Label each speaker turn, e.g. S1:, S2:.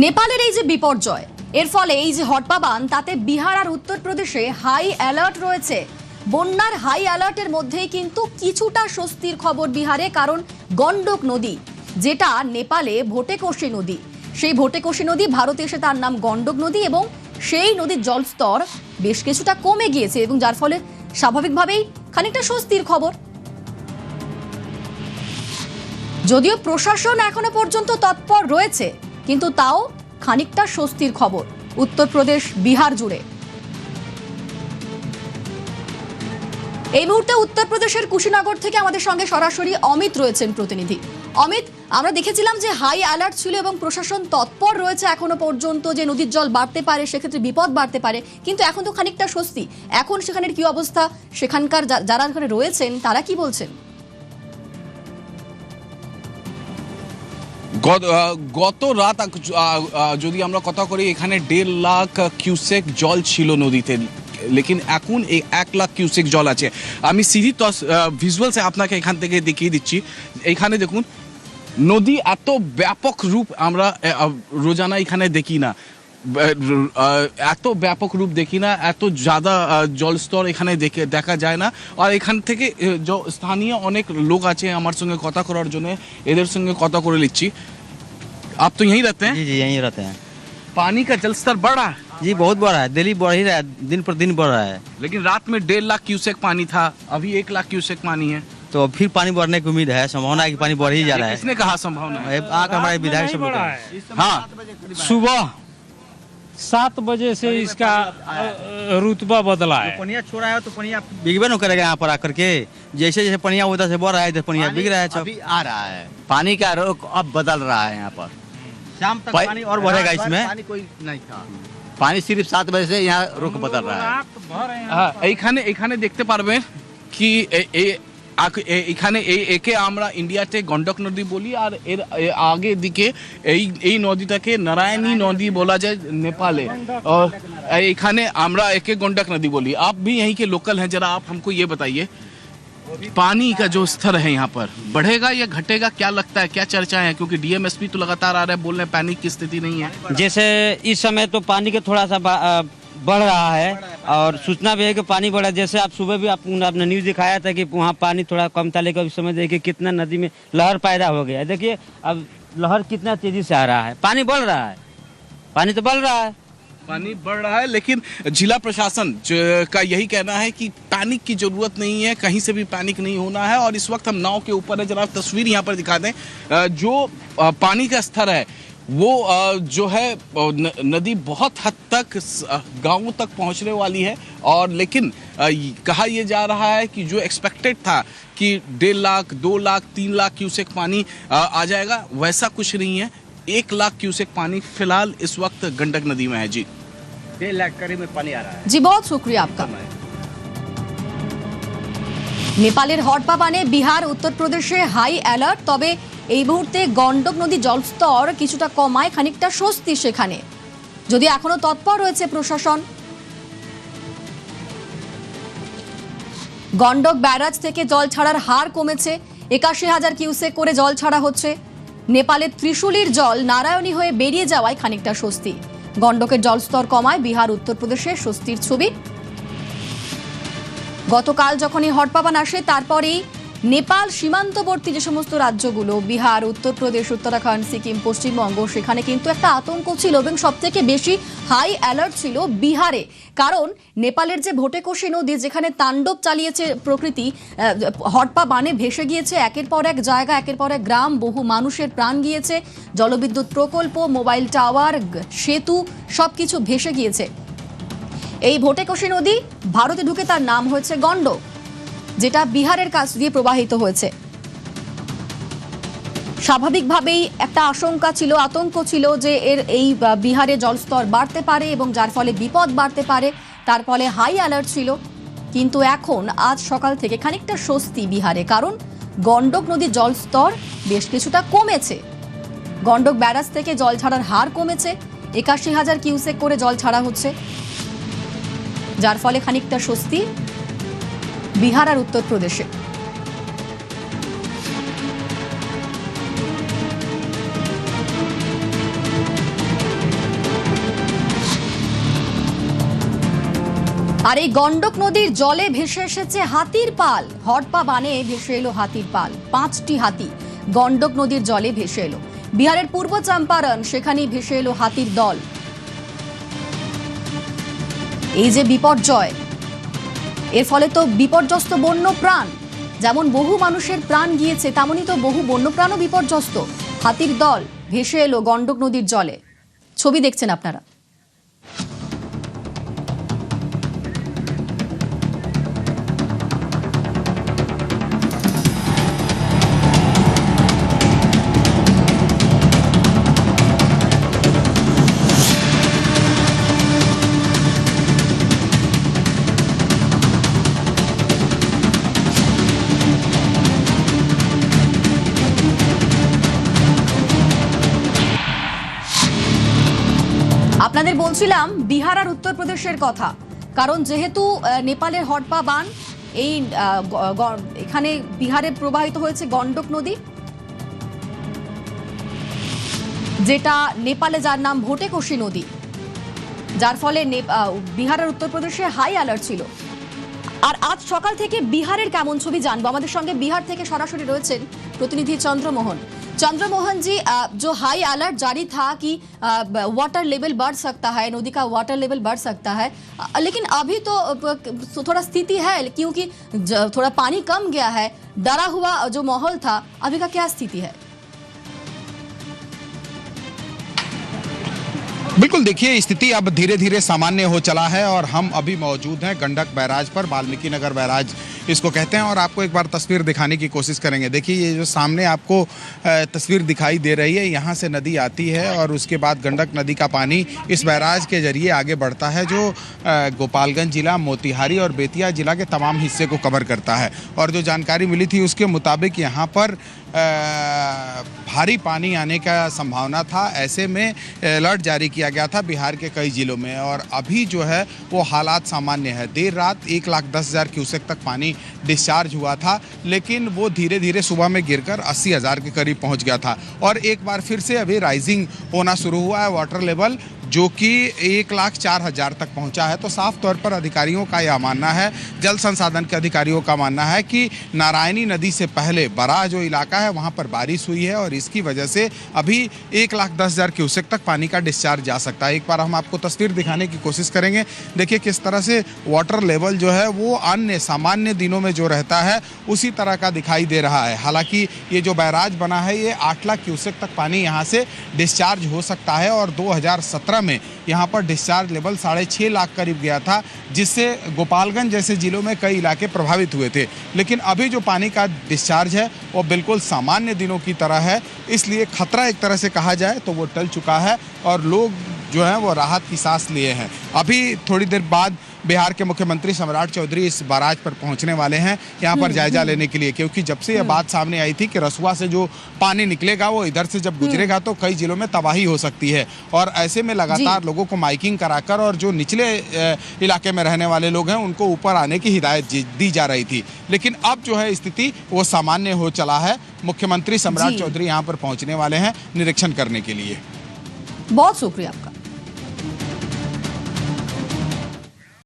S1: নেপালের এই যে বিপর্যয়, এর ফলে এই যে হটপা বান, তাতে বিহার আর উত্তরপ্রদেশে হাই অ্যালার্ট রয়েছে। বন্যার হাই অ্যালার্টের মধ্যেই কিন্তু কিছুটা স্বস্তির খবর বিহারে, কারণ গন্ডক নদী, যেটা নেপালে ভোটেকোশি নদী, সেই ভোটেকোশি নদী ভারতে এসে তার নাম গন্ডক নদী, এবং সেই নদীর জলস্তর বেশ কিছুটা কমে গিয়েছে, এবং যার ফলে স্বাভাবিকভাবেই খানিকটা স্বস্তির খবর। যদিও প্রশাসন এখনো পর্যন্ত তৎপর রয়েছে, কিন্তু তাও খানিকটা স্বস্তির খবর উত্তরপ্রদেশ বিহার জুড়ে। এই মুহূর্তে উত্তরপ্রদেশের কুশীনগর থেকে আমাদের সঙ্গে সরাসরি অমিত রয়েছেন প্রতিনিধি। অমিত, আমরা দেখেছিলাম যে হাই অ্যালার্ট ছিল এবং প্রশাসন তৎপর রয়েছে এখনো পর্যন্ত, যে নদীর জল বাড়তে পারে, সেক্ষেত্রে বিপদ বাড়তে পারে, কিন্তু এখন তো খানিকটা স্বস্তি। এখন সেখানের কি অবস্থা, সেখানকার যারা এখানে রয়েছেন তারা কি বলছেন?
S2: গত রাত যদি আমরা কথা করি, এখানে 1.5 লাখ কিউসেক জল ছিল নদীতে, লেকিন এখন 1 লাখ কিউসেক জল আছে। আমি সিধি ভিজুয়ালসে আপনাকে এখান থেকে দেখিয়ে দিচ্ছি। এখানে দেখুন, নদী এত ব্যাপক রূপ আমরা রোজানা এখানে দেখি না, এত ব্যাপক রূপ দেখি না, এত ज़्यादा জলস্তর এখানে দেখা যায় না। আর এখান থেকে স্থানীয় অনেক লোক আছে আমার সঙ্গে কথা করার জন্য, এদের সঙ্গে কথা করে নিচ্ছি। आप तो यहीं रहते हैं?
S3: जी जी यहीं रहते हैं।
S2: पानी का जलस्तर बढ़ रहा है?
S3: जी बहुत बढ़ रहा है, डेली बढ़ ही रहा है, दिन पर दिन बढ़ रहा है।
S2: लेकिन रात में 1.5 लाख क्यूसेक पानी था, अभी 1 लाख क्यूसेक पानी है,
S3: तो फिर पानी बढ़ने की उम्मीद है, संभावना है कि पानी बढ़ ही जा रहा है।
S2: किसने कहा संभावना है?
S3: आकर हमारे विधायक सब लोग
S2: हाँ,
S4: सुबह 7 बजे से इसका रुतबा बदला है।
S3: पनिया छोड़ा है तो पनिया बिगबे न करेगा यहाँ पर आकर के। जैसे जैसे पनिया उधर से बढ़ रहा है, इधर पनिया बिग रहा है।
S5: अभी आ रहा है, पानी का रुख अब बदल रहा है। यहाँ पर
S3: शाम तक पानी और बढ़ेगा इसमें।
S5: पानी कोई नहीं था, पानी सिर्फ 7 बजे से यहाँ रुख बदल रहा है।
S2: এখানে দেখতে পারবেন কি এখানে একে আমরা ইন্ডিয়াতে গন্ডক নদী বলি, আর এর আগে দিকে এই নদীটাকে নারায়ণী নদী বলা যায় নেপালে, और এখানে আমরা একে গন্ডক নদী बोली। आप भी यहीं के लोकल हैं, जरा आप हमको ये बताइए, पानी का जो स्तर है यहाँ पर बढ़ेगा या घटेगा, क्या लगता है, क्या चर्चा है? क्योंकि डीएमएसपी तो लगातार आ रहा है, बोल रहे हैं पैनिक की स्थिति नहीं है।
S3: जैसे इस समय तो पानी का थोड़ा सा बढ़ रहा है, और सूचना भी है कि पानी बढ़ा। जैसे आप सुबह भी आपने न्यूज़ दिखाया था कि वहाँ पानी थोड़ा कम था, लेकिन इस समय देखिए कितना नदी में लहर पैदा हो गया है। देखिए अब लहर कितना तेजी से आ रहा है, पानी बढ़ रहा है, पानी तो बढ़ रहा है,
S2: पानी बढ़ रहा है, लेकिन जिला प्रशासन का यही कहना है कि पैनिक की जरूरत नहीं है, कहीं से भी पैनिक नहीं होना है। और इस वक्त हम नाव के ऊपर है, जरा तस्वीर यहाँ पर दिखा दें। जो पानी का स्तर है वो जो है नदी बहुत हद तक गांवों तक पहुंचने वाली है, और लेकिन कहा यह जा रहा है कि जो एक्सपेक्टेड था कि 1.5 लाख 2 लाख 3 लाख क्यूसेक पानी आ जाएगा, वैसा कुछ नहीं है। 1 लाख क्यूसेक पानी फिलहाल इस वक्त गंडक नदी में है। जी
S5: 1.5 लाख करीब में पानी आ रहा है।
S1: जी बहुत शुक्रिया आपका। নেপালের হটপা বানে বিহার উত্তরপ্রদেশে হাই অ্যালার্ট, তবে এই মুহূর্তে গন্ডক নদী জলস্তর কিছুটা কমায়, খানিকটা স্বস্তি সেখানে, যদি এখনো তৎপর রয়েছে প্রশাসন। গন্ডক ব্যারাজ থেকে জল ছাড়ার হার কমেছে, ৮১,০০০ কিউসেক করে জল ছাড়া হচ্ছে। নেপালের ত্রিশুলির জল নারায়ণী হয়ে বেরিয়ে যাওয়ায় খানিকটা স্বস্তি। গন্ডকের জলস্তর কমায় বিহার উত্তরপ্রদেশে স্বস্তির ছবি। গতকাল যখন এই হটপাবান আসে, তারপরেই নেপাল সীমান্তবর্তী যে সমস্ত রাজ্যগুলো, বিহার, উত্তরপ্রদেশ, উত্তরাখণ্ড, সিকিম, পশ্চিমবঙ্গ, সেখানে কিন্তু একটা আতঙ্ক ছিল, এবং সবথেকে বেশি হাই অ্যালার্ট ছিল বিহারে। কারণ নেপালের যে ভোটেকোশি নদী, যেখানে তাণ্ডব চালিয়েছে প্রকৃতি, হটপা বানে ভেসে গিয়েছে একের পর এক জায়গা, একের পর এক গ্রাম, বহু মানুষের প্রাণ গিয়েছে, জলবিদ্যুৎ প্রকল্প, মোবাইল টাওয়ার, সেতু সবকিছু ভেসে গিয়েছে। এই ভোটেকোশি নদী ভারতে ঢুকে তার নাম হয়েছে গন্ডক, যেটা বিহারের কাছ দিয়ে প্রবাহিত হয়েছে। স্বাভাবিকভাবেই একটা আশঙ্কা ছিল, আতঙ্ক ছিল যে এই বিহারে জলস্তর বাড়তে পারে এবং যার ফলে বিপদ বাড়তে পারে, তার ফলে হাই অ্যালার্ট ছিল। কিন্তু এখন আজ সকাল থেকে খানিকটা স্বস্তি বিহারে, কারণ গন্ডক নদীর জলস্তর বেশ কিছুটা কমেছে। গন্ডক ব্যারাজ থেকে জল ছাড়ার হার কমেছে, ৮১,০০০ কিউসেক করে জল ছাড়া হচ্ছে, যার ফলে খানিকটা স্বস্তি বিহার আর উত্তরপ্রদেশে। আর এই গন্ডক নদীর জলে ভেসে এসেছে হাতির পাল। হড়পা বানে ভেসে এলো হাতির পাল। 5টি হাতি গন্ডক নদীর জলে ভেসে এলো। বিহারের পূর্ব চম্পারণ, সেখানেই ভেসে এলো হাতির দল। এই যে বিপর্যয়, এর ফলে তো বিপর্যস্ত বন্য প্রাণ। যেমন বহু মানুষের প্রাণ গিয়েছে, তেমনই তো বহু বন্যপ্রাণও বিপর্যস্ত। হাতির দল ভেসে এলো গন্ডক নদীর জলে। ছবি দেখছেন আপনারা। আপনাদের বলছিলাম বিহার আর উত্তরপ্রদেশের কথা, কারণ যেহেতু নেপালের হড়পা বান, এই এখানে বিহারে প্রবাহিত হয়েছে গন্ডক নদী, যেটা নেপালে যার নাম ভোটেকোশি নদী, যার ফলে বিহার আর উত্তরপ্রদেশে হাই অ্যালার্ট ছিল। আর আজ সকাল থেকে বিহারের কেমন ছবি জানবো। আমাদের সঙ্গে বিহার থেকে সরাসরি রয়েছেন प्रतिनिधि चंद्रमोहन जी, जो हाई अलर्ट जारी था कि वाटर लेवल बढ़ सकता है, नदी का वाटर लेवल बढ़ सकता है, लेकिन अभी तो थोड़ा स्थिति है क्योंकि थोड़ा पानी कम गया है, डरा हुआ जो माहौल था, अभी का क्या स्थिति है?
S6: बिल्कुल, देखिए स्थिति अब धीरे धीरे सामान्य हो चला है और हम अभी मौजूद हैं गंडक बैराज पर, वाल्मीकि नगर बैराज इसको कहते हैं। और आपको एक बार तस्वीर दिखाने की कोशिश करेंगे। देखिए ये जो सामने आपको तस्वीर दिखाई दे रही है, यहाँ से नदी आती है और उसके बाद गंडक नदी का पानी इस बैराज के जरिए आगे बढ़ता है, जो गोपालगंज जिला, मोतिहारी और बेतिया जिला के तमाम हिस्से को कवर करता है। और जो जानकारी मिली थी उसके मुताबिक यहाँ पर भारी पानी आने का संभावना था। ऐसे में अलर्ट जारी किया गया था बिहार के कई जिलों में और अभी जो है वो हालात सामान्य है। देर रात 1,10,000 क्यूसेक तक पानी डिस्चार्ज हुआ था, लेकिन वो धीरे धीरे सुबह में गिरकर 80,000 के करीब पहुंच गया था और एक बार फिर से अभी राइजिंग होना शुरू हुआ है वाटर लेवल, जो कि 1,04,000 तक पहुंचा है। तो साफ तौर पर अधिकारियों का यह मानना है, जल संसाधन के अधिकारियों का मानना है कि नारायणी नदी से पहले बराह जो इलाका है वहां पर बारिश हुई है और इसकी वजह से अभी 1,10,000 क्यूसेक तक पानी का डिस्चार्ज जा सकता है। एक बार हम आपको तस्वीर दिखाने की कोशिश करेंगे। देखिए किस तरह से वाटर लेवल जो है वो अन्य सामान्य दिनों में जो रहता है उसी तरह का दिखाई दे रहा है। हालांकि ये जो बैराज बना है ये 8 लाख क्यूसेक तक पानी यहाँ से डिस्चार्ज हो सकता है और 2017 में यहाँ पर डिस्चार्ज लेवल 6.5 लाख करीब गया था, जिससे गोपालगंज जैसे जिलों में कई इलाके प्रभावित हुए थे। लेकिन अभी जो पानी का डिस्चार्ज है वो बिल्कुल सामान्य दिनों की तरह है, इसलिए खतरा एक तरह से कहा जाए तो वो टल चुका है और लोग जो हैं वो राहत की सांस लिए हैं। अभी थोड़ी देर बाद बिहार के मुख्यमंत्री सम्राट चौधरी इस बैराज पर पहुंचने वाले हैं यहाँ पर जायजा लेने के लिए, क्योंकि जब से यह बात सामने आई थी कि रसुआ से जो पानी निकलेगा वो इधर से जब गुजरेगा तो कई जिलों में तबाही हो सकती है। और ऐसे में लगातार लोगों को माइकिंग कराकर और जो निचले इलाके में रहने वाले लोग हैं उनको ऊपर आने की हिदायत दी जा रही थी। लेकिन अब जो है स्थिति वो सामान्य हो चला है। मुख्यमंत्री सम्राट चौधरी यहाँ पर पहुँचने वाले हैं निरीक्षण करने के लिए।
S1: बहुत शुक्रिया आपका।